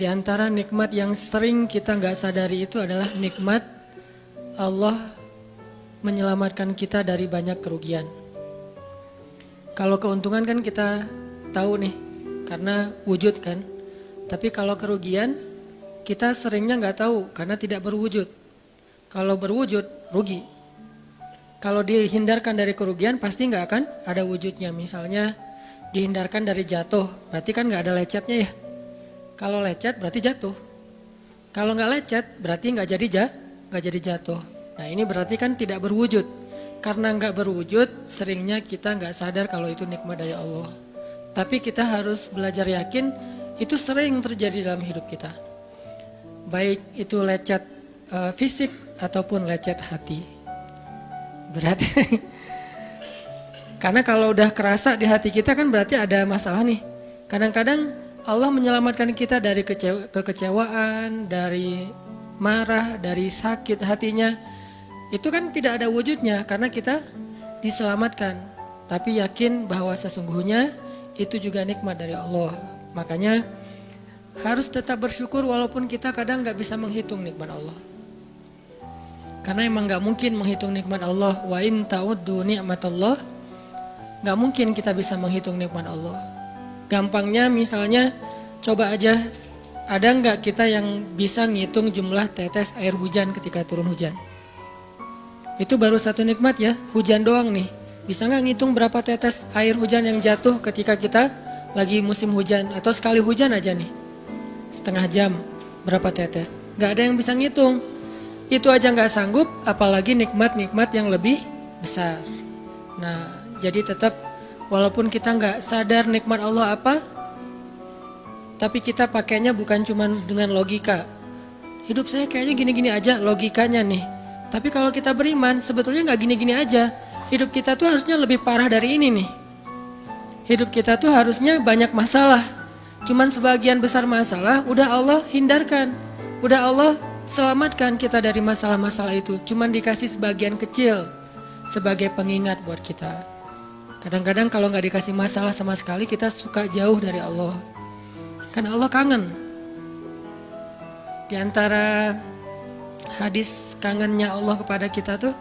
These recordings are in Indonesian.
Di antara nikmat yang sering kita nggak sadari itu adalah nikmat Allah menyelamatkan kita dari banyak kerugian. Kalau keuntungan kan kita tahu nih, karena wujud kan. Tapi kalau kerugian, kita seringnya nggak tahu karena tidak berwujud. Kalau berwujud, rugi. Kalau dihindarkan dari kerugian, pasti nggak akan ada wujudnya. Misalnya dihindarkan dari jatuh, berarti kan nggak ada lecetnya ya. Kalau lecet berarti jatuh. Kalau nggak lecet berarti nggak jadi jatuh. Nah ini berarti kan tidak berwujud. Karena nggak berwujud, seringnya kita nggak sadar kalau itu nikmat dari Allah. Tapi kita harus belajar yakin itu sering terjadi dalam hidup kita. Baik itu lecet fisik ataupun lecet hati. Berat. Karena kalau udah kerasa di hati kita kan berarti ada masalah nih. Kadang-kadang Allah menyelamatkan kita dari kekecewaan, dari marah, dari sakit hatinya. Itu kan tidak ada wujudnya karena kita diselamatkan. Tapi yakin bahwa sesungguhnya itu juga nikmat dari Allah. Makanya harus tetap bersyukur walaupun kita kadang gak bisa menghitung nikmat Allah. Karena emang gak mungkin menghitung nikmat Allah. Wa in ta'uddu ni'matallah. Gak mungkin kita bisa menghitung nikmat Allah. Gampangnya misalnya coba aja, ada nggak kita yang bisa ngitung jumlah tetes air hujan ketika turun hujan? Itu baru satu nikmat ya, hujan doang nih. Bisa nggak ngitung berapa tetes air hujan yang jatuh ketika kita lagi musim hujan? Atau sekali hujan aja nih, setengah jam berapa tetes? Nggak ada yang bisa ngitung. Itu aja nggak sanggup, apalagi nikmat-nikmat yang lebih besar. Nah, jadi tetap walaupun kita nggak sadar nikmat Allah apa, tapi kita pakainya bukan cuma dengan logika. Hidup saya kayaknya gini-gini aja logikanya nih. Tapi kalau kita beriman, sebetulnya nggak gini-gini aja. Hidup kita tuh harusnya lebih parah dari ini nih. Hidup kita tuh harusnya banyak masalah. Cuman sebagian besar masalah udah Allah hindarkan. Udah Allah selamatkan kita dari masalah-masalah itu. Cuman dikasih sebagian kecil sebagai pengingat buat kita. Kadang-kadang kalau nggak dikasih masalah sama sekali, kita suka jauh dari Allah. Karena Allah kangen. Di antara hadis kangennya Allah kepada kita tuh,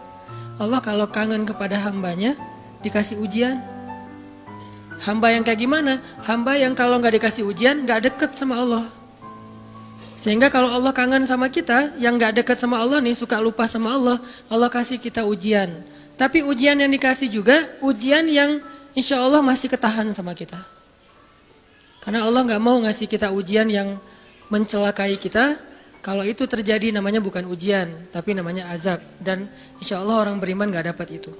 Allah kalau kangen kepada hambanya, dikasih ujian. Hamba yang kayak gimana? Hamba yang kalau nggak dikasih ujian, nggak deket sama Allah. Sehingga kalau Allah kangen sama kita, yang nggak deket sama Allah nih, suka lupa sama Allah, Allah kasih kita ujian. Tapi ujian yang dikasih juga ujian yang insya Allah masih ketahan sama kita. Karena Allah gak mau ngasih kita ujian yang mencelakai kita. Kalau itu terjadi namanya bukan ujian, tapi namanya azab. Dan insya Allah orang beriman gak dapat itu.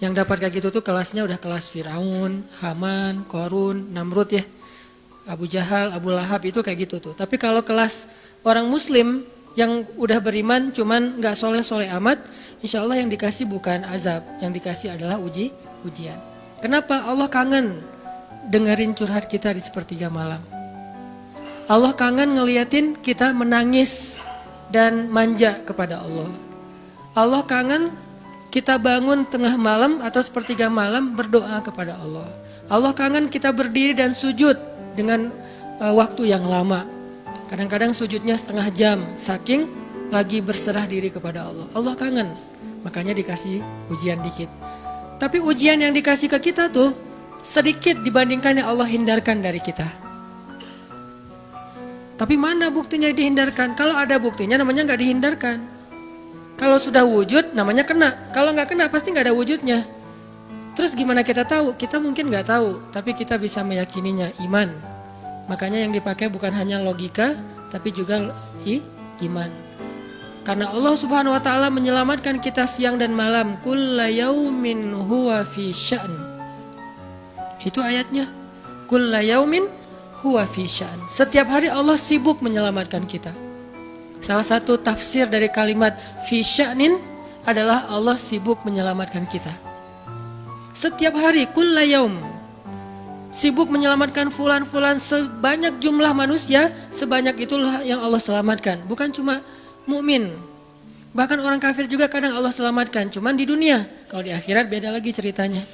Yang dapat kayak gitu tuh kelasnya udah kelas Firaun, Haman, Korun, Namrud ya. Abu Jahal, Abu Lahab itu kayak gitu tuh. Tapi kalau kelas orang muslim yang udah beriman cuman gak soleh-soleh amat, insya Allah yang dikasih bukan azab, yang dikasih adalah ujian. Kenapa? Allah kangen dengerin curhat kita di sepertiga malam. Allah kangen ngeliatin kita menangis dan manja kepada Allah. Allah kangen kita bangun tengah malam atau sepertiga malam berdoa kepada Allah. Allah kangen kita berdiri dan sujud dengan waktu yang lama. Kadang-kadang sujudnya setengah jam, saking lagi berserah diri kepada Allah. Allah kangen. Makanya dikasih ujian dikit. Tapi ujian yang dikasih ke kita tuh sedikit dibandingkan yang Allah hindarkan dari kita. Tapi mana buktinya dihindarkan? Kalau ada buktinya namanya gak dihindarkan. Kalau sudah wujud namanya kena. Kalau gak kena pasti gak ada wujudnya. Terus gimana kita tahu? Kita mungkin gak tahu. Tapi kita bisa meyakininya, iman. Makanya yang dipakai bukan hanya logika tapi juga iman. Karena Allah Subhanahu wa taala menyelamatkan kita siang dan malam. Kulla yaumin huwa fi sya'n. Itu ayatnya. Kulla yaumin huwa fi sya'n. Setiap hari Allah sibuk menyelamatkan kita. Salah satu tafsir dari kalimat fi sya'nin adalah Allah sibuk menyelamatkan kita. Setiap hari kulla yaum. Sibuk menyelamatkan fulan-fulan, sebanyak jumlah manusia, sebanyak itulah yang Allah selamatkan. Bukan cuma mukmin. Bahkan orang kafir juga kadang Allah selamatkan, cuman di dunia. Kalau di akhirat beda lagi ceritanya.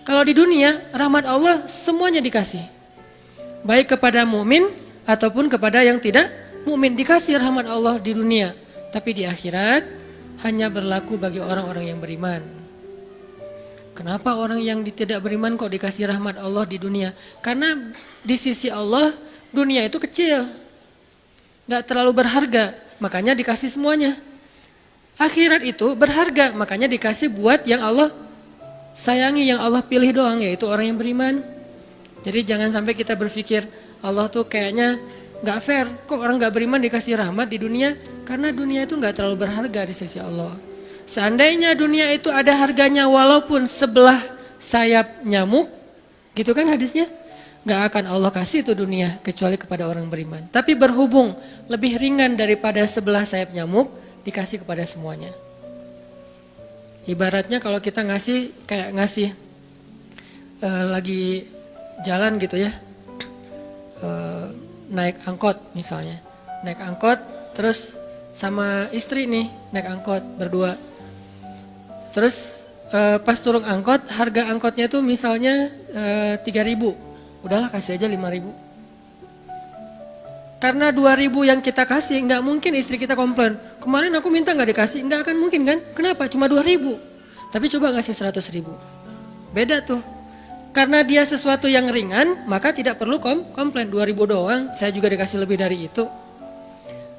Kalau di dunia, rahmat Allah semuanya dikasih. Baik kepada mukmin ataupun kepada yang tidak mukmin. Dikasih rahmat Allah di dunia, tapi di akhirat hanya berlaku bagi orang-orang yang beriman. Kenapa orang yang tidak beriman kok dikasih rahmat Allah di dunia? Karena di sisi Allah dunia itu kecil, gak terlalu berharga, makanya dikasih semuanya. Akhirat itu berharga, makanya dikasih buat yang Allah sayangi, yang Allah pilih doang, yaitu orang yang beriman. Jadi jangan sampai kita berpikir Allah tuh kayaknya gak fair, kok orang gak beriman dikasih rahmat di dunia? Karena dunia itu gak terlalu berharga di sisi Allah. Seandainya dunia itu ada harganya walaupun sebelah sayap nyamuk, gitu kan hadisnya, gak akan Allah kasih itu dunia kecuali kepada orang beriman. Tapi berhubung lebih ringan daripada sebelah sayap nyamuk, dikasih kepada semuanya. Ibaratnya kalau kita ngasih kayak ngasih lagi jalan gitu ya, naik angkot misalnya, naik angkot terus sama istri nih naik angkot berdua, terus pas turun angkot harga angkotnya tuh misalnya 3.000, udahlah kasih aja 5.000. Karena 2.000 yang kita kasih, nggak mungkin istri kita komplain. Kemarin aku minta nggak dikasih, nggak akan mungkin kan? Kenapa? Cuma 2.000. Tapi coba ngasih 100.000. Beda tuh. Karena dia sesuatu yang ringan, maka tidak perlu komplain. 2.000 doang, saya juga dikasih lebih dari itu.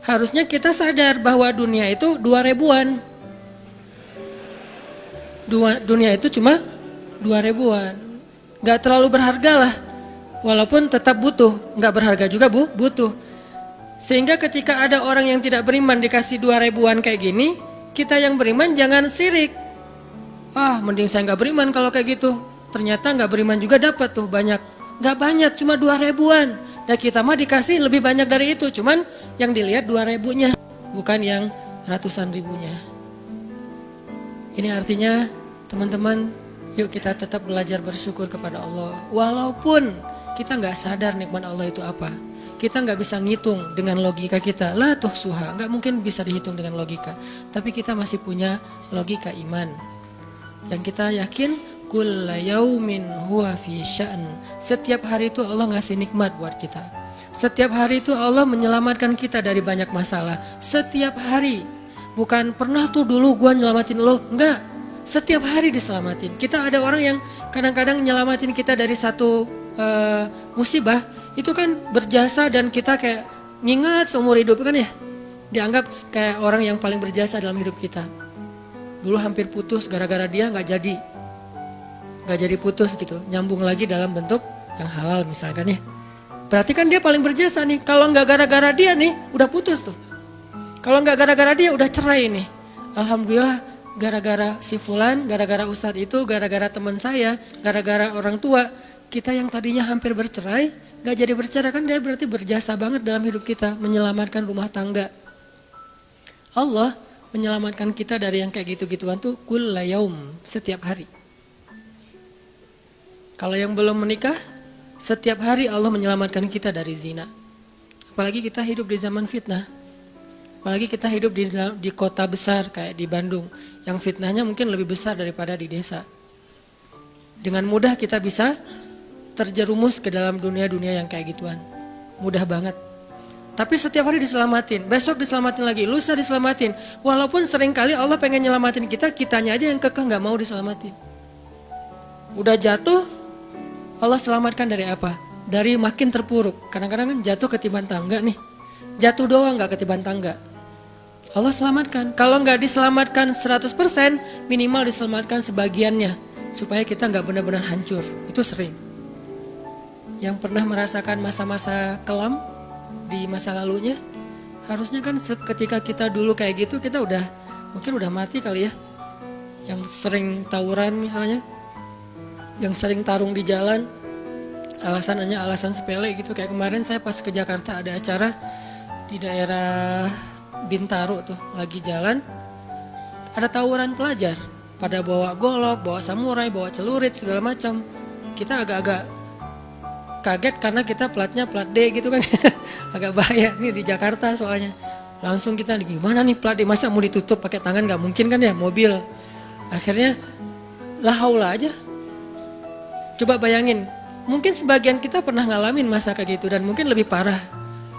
Harusnya kita sadar bahwa dunia itu 2.000-an. Dunia itu cuma 2.000-an. Nggak terlalu berharga lah. Walaupun tetap butuh, nggak berharga juga butuh. Sehingga ketika ada orang yang tidak beriman dikasih 2.000-an kayak gini, kita yang beriman jangan sirik. Mending saya nggak beriman kalau kayak gitu. Ternyata nggak beriman juga dapat tuh banyak. Nggak banyak, cuma 2.000-an. Dan kita mah dikasih lebih banyak dari itu. Cuman yang dilihat 2.000-nya, bukan yang ratusan ribunya. Ini artinya teman-teman, yuk kita tetap belajar bersyukur kepada Allah. Walaupun kita nggak sadar nikmat Allah itu apa. Kita nggak bisa ngitung dengan logika kita. La tuhsuha, nggak mungkin bisa dihitung dengan logika. Tapi kita masih punya logika iman. Yang kita yakin, kulla yaumin huwa fi sya'n. Setiap hari itu Allah ngasih nikmat buat kita. Setiap hari itu Allah menyelamatkan kita dari banyak masalah. Setiap hari. Bukan pernah tuh dulu gua nyelamatin lo. Enggak. Setiap hari diselamatin. Kita ada orang yang kadang-kadang nyelamatin kita dari satu musibah. Itu kan berjasa dan kita kayak ngingat seumur hidup kan ya. Dianggap kayak orang yang paling berjasa dalam hidup kita. Dulu hampir putus gara-gara dia gak jadi putus gitu. Nyambung lagi dalam bentuk yang halal misalkan ya. Berarti kan dia paling berjasa nih. Kalau gak gara-gara dia nih udah putus tuh. Kalau gak gara-gara dia udah cerai nih. Alhamdulillah gara-gara si fulan, gara-gara ustadz itu, gara-gara teman saya, gara-gara orang tua. Kita yang tadinya hampir bercerai, gak jadi bercerai kan dia berarti berjasa banget dalam hidup kita. Menyelamatkan rumah tangga. Allah menyelamatkan kita dari yang kayak gitu-gituan tuh kulla yaum, setiap hari. Kalau yang belum menikah, setiap hari Allah menyelamatkan kita dari zina. Apalagi kita hidup di zaman fitnah. Apalagi kita hidup di kota besar kayak di Bandung. Yang fitnahnya mungkin lebih besar daripada di desa. Dengan mudah kita bisa terjerumus ke dalam dunia-dunia yang kayak gituan. Mudah banget. Tapi setiap hari diselamatin. Besok diselamatin lagi. Lusa diselamatin. Walaupun seringkali Allah pengen nyelamatin kita, kitanya aja yang kekeh gak mau diselamatin. Udah jatuh, Allah selamatkan dari apa? Dari makin terpuruk. Kadang-kadang kan jatuh ketiban tangga nih. Jatuh doang gak ketiban tangga. Allah selamatkan. Kalau gak diselamatkan 100%, minimal diselamatkan sebagiannya. Supaya kita gak benar-benar hancur. Itu sering. Yang pernah merasakan masa-masa kelam di masa lalunya, harusnya kan ketika kita dulu kayak gitu, kita mungkin udah mati kali ya. Yang sering tawuran misalnya, yang sering tarung di jalan, alasannya alasan sepele gitu. Kayak kemarin saya pas ke Jakarta ada acara di daerah Bintaro tuh, lagi jalan, ada tawuran pelajar, pada bawa golok, bawa samurai, bawa celurit segala macam. Kita agak-agak kaget karena kita platnya plat D gitu kan. Agak bahaya nih di Jakarta soalnya. Langsung kita gimana nih plat D, masa mau ditutup pakai tangan, gak mungkin kan ya mobil. Akhirnya la haula aja. Coba bayangin, mungkin sebagian kita pernah ngalamin masa kayak gitu dan mungkin lebih parah.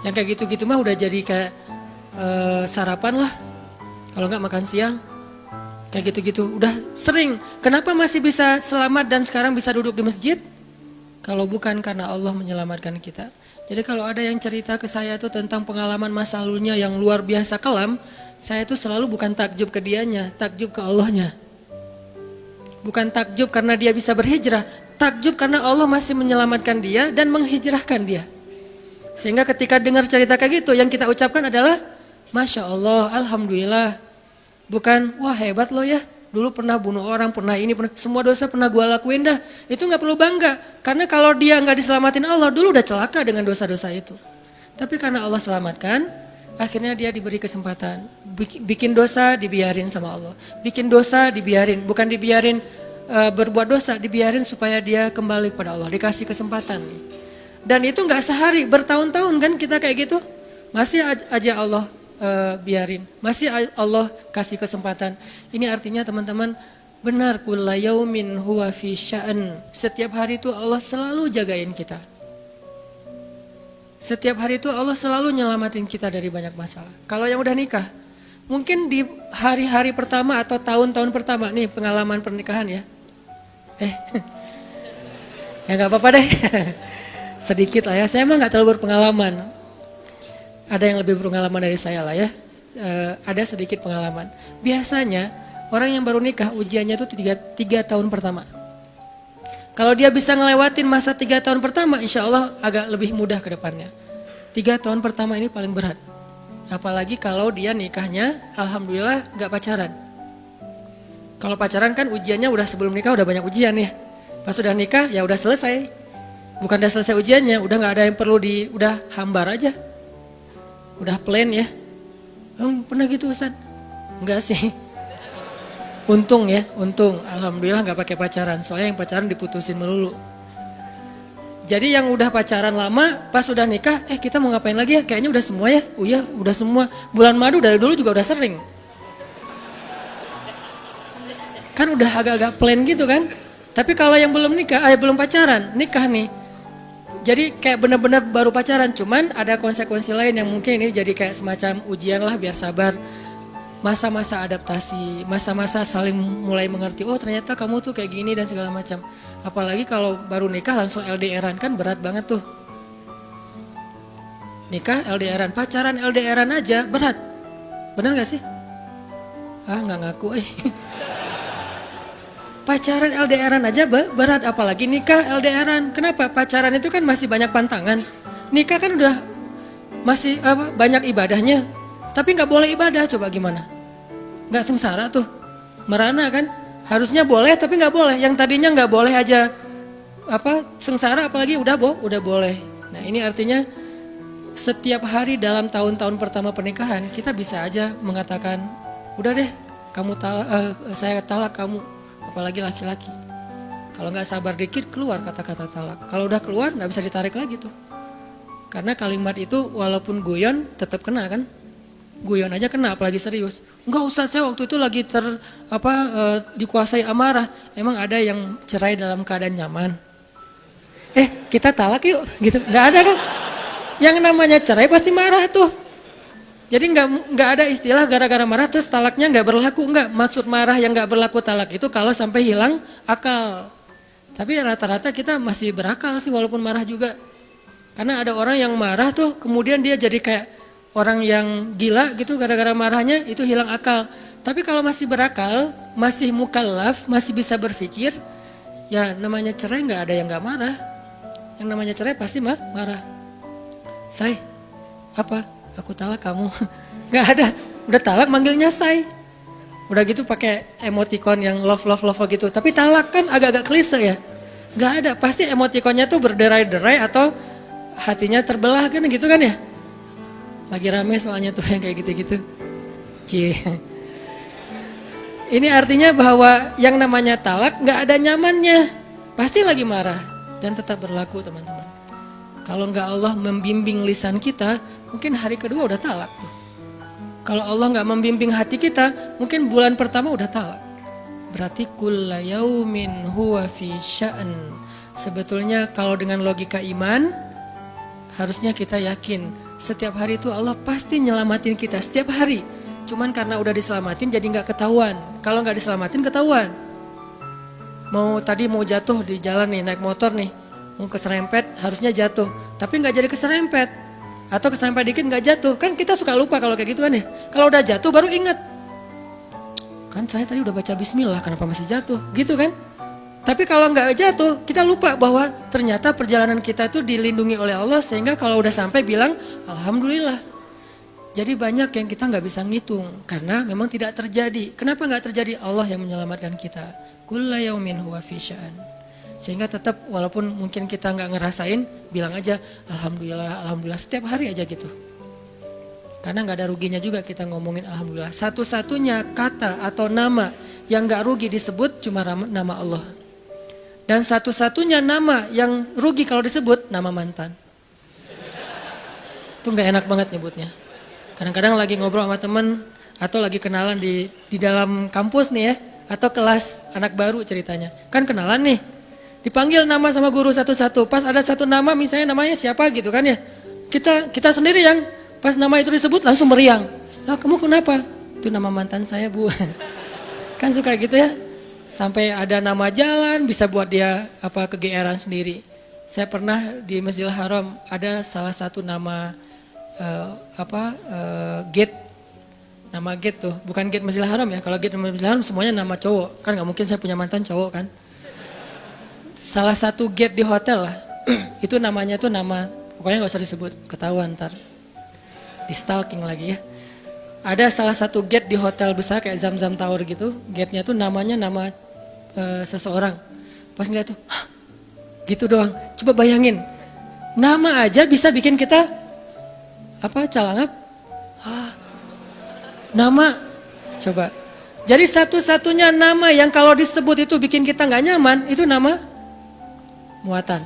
Yang kayak gitu-gitu mah udah jadi kayak sarapan lah. Kalau nggak makan siang. Kayak gitu-gitu. Udah sering. Kenapa masih bisa selamat dan sekarang bisa duduk di masjid? Kalau bukan karena Allah menyelamatkan kita. Jadi kalau ada yang cerita ke saya tuh tentang pengalaman masa lalunya yang luar biasa kelam, saya tuh selalu bukan takjub ke dianya, takjub ke Allahnya. Bukan takjub karena dia bisa berhijrah, takjub karena Allah masih menyelamatkan dia dan menghijrahkan dia. Sehingga ketika dengar cerita kayak gitu, yang kita ucapkan adalah Masya Allah, Alhamdulillah. Bukan, wah hebat lo ya, dulu pernah bunuh orang, pernah ini, pernah semua dosa pernah gue lakuin dah. Itu gak perlu bangga, karena kalau dia gak diselamatin Allah, dulu udah celaka dengan dosa-dosa itu. Tapi karena Allah selamatkan, akhirnya dia diberi kesempatan. Bikin dosa dibiarin sama Allah. Bikin dosa dibiarin, bukan dibiarin berbuat dosa, dibiarin supaya dia kembali kepada Allah, dikasih kesempatan. Dan itu gak sehari, bertahun-tahun kan kita kayak gitu. Masih aja Allah biarin, masih Allah kasih kesempatan. Ini artinya teman-teman, benar kulla yaumin huwa fi sya'an. Setiap hari itu Allah selalu jagain kita. Setiap hari itu Allah selalu nyelamatin kita dari banyak masalah. Kalau yang udah nikah, mungkin di hari-hari pertama atau tahun-tahun pertama nih pengalaman pernikahan ya. Ya nggak apa-apa deh. Sedikit lah ya, saya emang nggak terlalu berpengalaman. Ada yang lebih berpengalaman dari saya lah ya. Ada sedikit pengalaman. Biasanya orang yang baru nikah ujiannya itu 3 tahun pertama. Kalau dia bisa ngelewatin masa 3 tahun pertama, insya Allah agak lebih mudah ke depannya. 3 tahun pertama ini paling berat. Apalagi kalau dia nikahnya, alhamdulillah gak pacaran. Kalau pacaran kan ujiannya udah sebelum nikah udah banyak ujian ya. Pas udah nikah ya udah selesai. Bukan udah selesai ujiannya, udah gak ada yang perlu udah hambar aja. Udah plain ya. Pernah gitu Ustaz? Enggak sih. Untung ya, untung. Alhamdulillah gak pakai pacaran. Soalnya yang pacaran diputusin melulu. Jadi yang udah pacaran lama, pas udah nikah, kita mau ngapain lagi ya? Kayaknya udah semua ya. Oh iya, udah semua. Bulan madu dari dulu juga udah sering. Kan udah agak-agak plain gitu kan. Tapi kalau yang belum nikah, belum pacaran, nikah nih. Jadi kayak benar-benar baru pacaran, cuman ada konsekuensi lain yang mungkin ini jadi kayak semacam ujian lah biar sabar. Masa-masa adaptasi, masa-masa saling mulai mengerti, oh ternyata kamu tuh kayak gini dan segala macam. Apalagi kalau baru nikah langsung LDRan kan berat banget tuh. Nikah LDRan, pacaran LDRan aja berat. Bener gak sih? Nggak ngaku Pacaran LDRan aja berat, apalagi nikah LDRan. Kenapa? Pacaran itu kan masih banyak pantangan. Nikah kan udah masih banyak ibadahnya. Tapi nggak boleh ibadah, coba gimana? Nggak sengsara tuh, merana kan? Harusnya boleh tapi nggak boleh. Yang tadinya nggak boleh aja sengsara, apalagi udah boleh. Nah ini artinya setiap hari dalam tahun-tahun pertama pernikahan kita bisa aja mengatakan, udah deh, saya talak kamu. Apalagi laki-laki. Kalau nggak sabar dikit keluar kata-kata talak. Kalau udah keluar nggak bisa ditarik lagi tuh. Karena kalimat itu walaupun guyon tetap kena kan. Guyon aja kena apalagi serius. Enggak usah, saya waktu itu lagi dikuasai amarah. Emang ada yang cerai dalam keadaan nyaman? Kita talak yuk gitu. Nggak ada kan. Yang namanya cerai pasti marah tuh. Jadi nggak ada istilah gara-gara marah terus talaknya nggak berlaku, nggak. Maksud marah yang nggak berlaku talak itu kalau sampai hilang akal. Tapi rata-rata kita masih berakal sih walaupun marah juga. Karena ada orang yang marah tuh kemudian dia jadi kayak orang yang gila gitu gara-gara marahnya itu hilang akal. Tapi kalau masih berakal, masih mukallaf, masih bisa berpikir, ya namanya cerai nggak ada yang nggak marah. Yang namanya cerai pasti marah. Aku talak kamu. Gak ada, udah talak manggilnya say. Udah gitu pakai emoticon yang love gitu. Tapi talak kan agak-agak klise ya. Gak ada, pasti emoticonnya tuh berderai-derai atau hatinya terbelah kan gitu kan ya. Lagi rame soalnya tuh yang kayak gitu-gitu. Ini artinya bahwa yang namanya talak gak ada nyamannya. Pasti lagi marah dan tetap berlaku teman-teman. Kalau nggak Allah membimbing lisan kita, mungkin hari kedua udah talak tuh. Kalau Allah nggak membimbing hati kita, mungkin bulan pertama udah talak. Berarti kulla yaumin huwa fi sya'an. Sebetulnya kalau dengan logika iman, harusnya kita yakin Setiap hari itu Allah pasti nyelamatin kita setiap hari. Cuman karena udah diselamatin jadi nggak ketahuan. Kalau nggak diselamatin ketahuan. Tadi mau jatuh di jalan nih, naik motor nih, mau keserempet harusnya jatuh, tapi nggak jadi keserempet. Atau keserempet dikit nggak jatuh. Kan kita suka lupa kalau kayak gitu kan ya. Kalau udah jatuh baru ingat. Kan saya tadi udah baca bismillah, kenapa masih jatuh? Gitu kan? Tapi kalau nggak jatuh, kita lupa bahwa ternyata perjalanan kita itu dilindungi oleh Allah sehingga kalau udah sampai bilang alhamdulillah. Jadi banyak yang kita nggak bisa ngitung karena memang tidak terjadi. Kenapa nggak terjadi? Allah yang menyelamatkan kita. Kulla yaumin huwa fi sya'an. Sehingga tetap walaupun mungkin kita nggak ngerasain, bilang aja alhamdulillah, alhamdulillah setiap hari aja gitu. Karena nggak ada ruginya juga kita ngomongin alhamdulillah. Satu-satunya kata atau nama yang nggak rugi disebut cuma nama Allah. Dan satu-satunya nama yang rugi kalau disebut nama mantan. Itu nggak enak banget nyebutnya. Kadang-kadang lagi ngobrol sama temen atau lagi kenalan di dalam kampus nih ya, atau kelas anak baru ceritanya. Kan kenalan nih, dipanggil nama sama guru satu-satu. Pas ada satu nama misalnya namanya siapa gitu kan ya. Kita sendiri yang pas nama itu disebut langsung meriang. Lah kamu kenapa? Itu nama mantan saya bu. Kan suka gitu ya. Sampai ada nama jalan bisa buat dia kegeeran sendiri. Saya pernah di Masjidil Haram ada salah satu nama gate. Nama gate tuh, bukan gate Masjidil Haram ya. Kalau gate Masjidil Haram semuanya nama cowok. Kan gak mungkin saya punya mantan cowok kan. Salah satu gate di hotel lah. Itu namanya tuh nama, pokoknya gak usah disebut, ketahuan ntar. Di stalking lagi ya. Ada salah satu gate di hotel besar kayak Zam-Zam Tower gitu. Gate-nya tuh namanya nama seseorang. Pas ngeliat tuh, hah, gitu doang. Coba bayangin, nama aja bisa bikin kita calangap. Nama, coba. Jadi satu-satunya nama yang kalau disebut itu bikin kita nggak nyaman, itu nama muatan.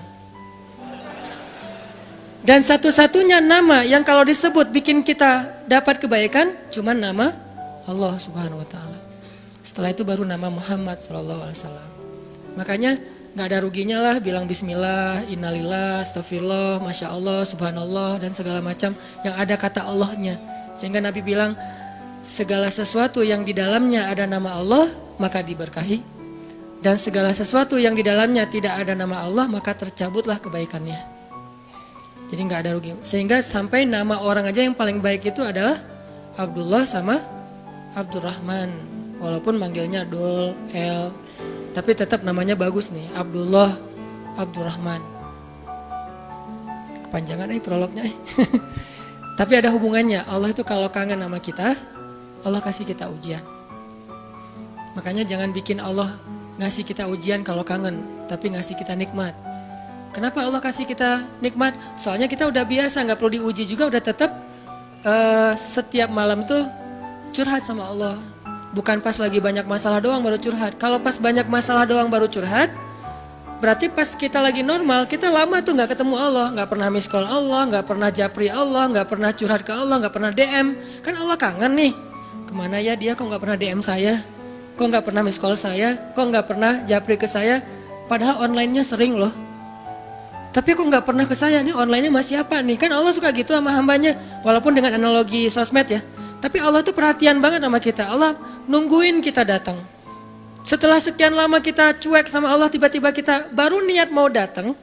Dan satu-satunya nama yang kalau disebut bikin kita dapat kebaikan, cuma nama Allah Subhanahu Wa Taala. Setelah itu baru nama Muhammad SAW. Makanya nggak ada ruginya lah bilang Bismillah, Innalillah, Astagfirullah, Masya Allah, Subhanallah dan segala macam yang ada kata Allahnya. Sehingga Nabi bilang segala sesuatu yang di dalamnya ada nama Allah maka diberkahi. Dan segala sesuatu yang di dalamnya tidak ada nama Allah maka tercabutlah kebaikannya. Jadi nggak ada rugi. Sehingga sampai nama orang aja yang paling baik itu adalah Abdullah sama Abdurrahman. Walaupun manggilnya Dul, El, tapi tetap namanya bagus nih. Abdullah, Abdurrahman. Kepanjangan prolognya. Tapi ada hubungannya. Allah itu kalau kangen sama kita, Allah kasih kita ujian. Makanya jangan bikin Allah ngasih kita ujian kalau kangen, tapi ngasih kita nikmat. Kenapa Allah kasih kita nikmat? Soalnya kita udah biasa, nggak perlu diuji juga, udah tetap setiap malam tuh curhat sama Allah. Bukan pas lagi banyak masalah doang baru curhat. Kalau pas banyak masalah doang baru curhat, berarti pas kita lagi normal, kita lama tuh nggak ketemu Allah, nggak pernah miss call Allah, nggak pernah japri Allah, nggak pernah curhat ke Allah, nggak pernah DM. Kan Allah kangen nih. Kemana ya dia? Kok nggak pernah DM saya? Kok nggak pernah miss call saya? Kok nggak pernah japri ke saya? Padahal online-nya sering loh. Tapi kok nggak pernah ke saya, nih online-nya masih apa nih? Kan Allah suka gitu sama hambanya, walaupun dengan analogi sosmed ya. Tapi Allah tuh perhatian banget sama kita. Allah nungguin kita datang. Setelah sekian lama kita cuek sama Allah, tiba-tiba kita baru niat mau datang.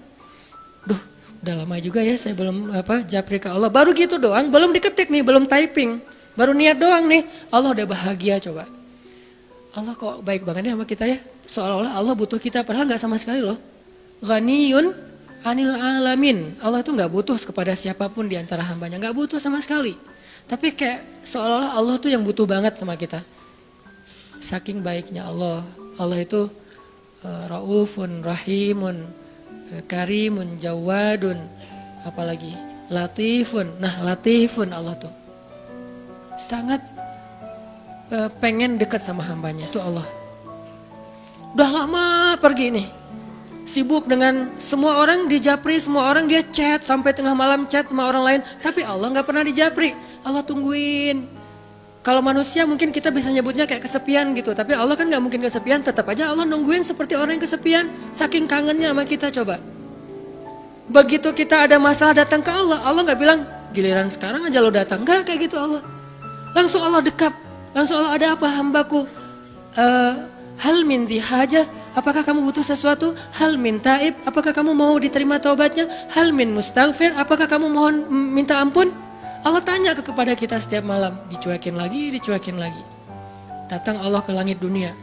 Duh, udah lama juga ya saya belum japri ke Allah. Baru gitu doang, belum diketik nih, belum typing. Baru niat doang nih, Allah udah bahagia coba. Allah kok baik banget nih sama kita ya. Seolah-olah Allah butuh kita, padahal nggak sama sekali loh. Ghaniyun anil alamin. Allah tuh nggak butuh kepada siapapun di antara hambanya, nggak butuh sama sekali. Tapi kayak seolah-olah Allah tuh yang butuh banget sama kita. Saking baiknya Allah. Allah itu raufun, rahimun, karimun, jawadun, apalagi latifun. Nah latifun Allah tuh sangat pengen dekat sama hambanya. Itu Allah. Udah lama pergi nih. Sibuk dengan semua orang dijapri, semua orang dia chat sampai tengah malam chat sama orang lain, tapi Allah nggak pernah dijapri. Allah tungguin. Kalau manusia mungkin kita bisa nyebutnya kayak kesepian gitu, tapi Allah kan nggak mungkin kesepian. Tetap aja Allah nungguin seperti orang yang kesepian, saking kangennya sama kita coba. Begitu kita ada masalah datang ke Allah, Allah nggak bilang Giliran sekarang aja lo datang. Enggak kayak gitu Allah. Langsung Allah dekap. Langsung Allah, ada apa hambaku? Hal min haja, apakah kamu butuh sesuatu? Hal min taib, apakah kamu mau diterima taubatnya? Hal min mustaghfir, apakah kamu mohon minta ampun? Allah tanya kepada kita setiap malam. Dicuekin lagi, dicuekin lagi. Datang Allah ke langit dunia.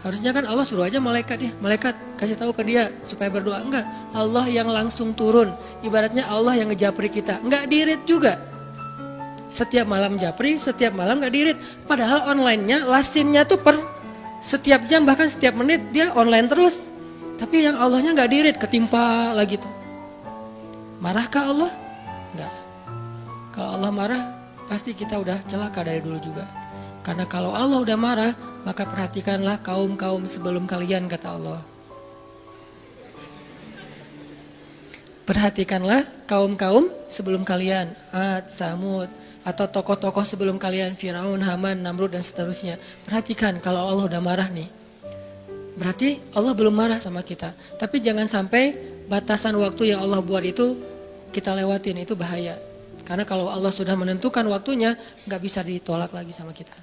Harusnya kan Allah suruh aja malaikat ya. Malaikat kasih tahu ke dia supaya berdoa. Enggak, Allah yang langsung turun. Ibaratnya Allah yang ngejapri kita. Enggak dirit juga. Setiap malam japri, setiap malam gak dirit. Padahal online-nya, lasinnya tuh per setiap jam, bahkan setiap menit dia online terus. Tapi yang Allahnya gak dirit, ketimpa lagi tuh. Marahkah Allah? Enggak. Kalau Allah marah, pasti kita udah celaka dari dulu juga. Karena kalau Allah udah marah, maka perhatikanlah kaum-kaum sebelum kalian, kata Allah. Perhatikanlah kaum-kaum sebelum kalian. Ad, Samud, atau tokoh-tokoh sebelum kalian, Firaun, Haman, Namrud, dan seterusnya. Perhatikan kalau Allah udah marah nih. Berarti Allah belum marah sama kita. Tapi jangan sampai batasan waktu yang Allah buat itu kita lewatin, itu bahaya. Karena kalau Allah sudah menentukan waktunya, gak bisa ditolak lagi sama kita.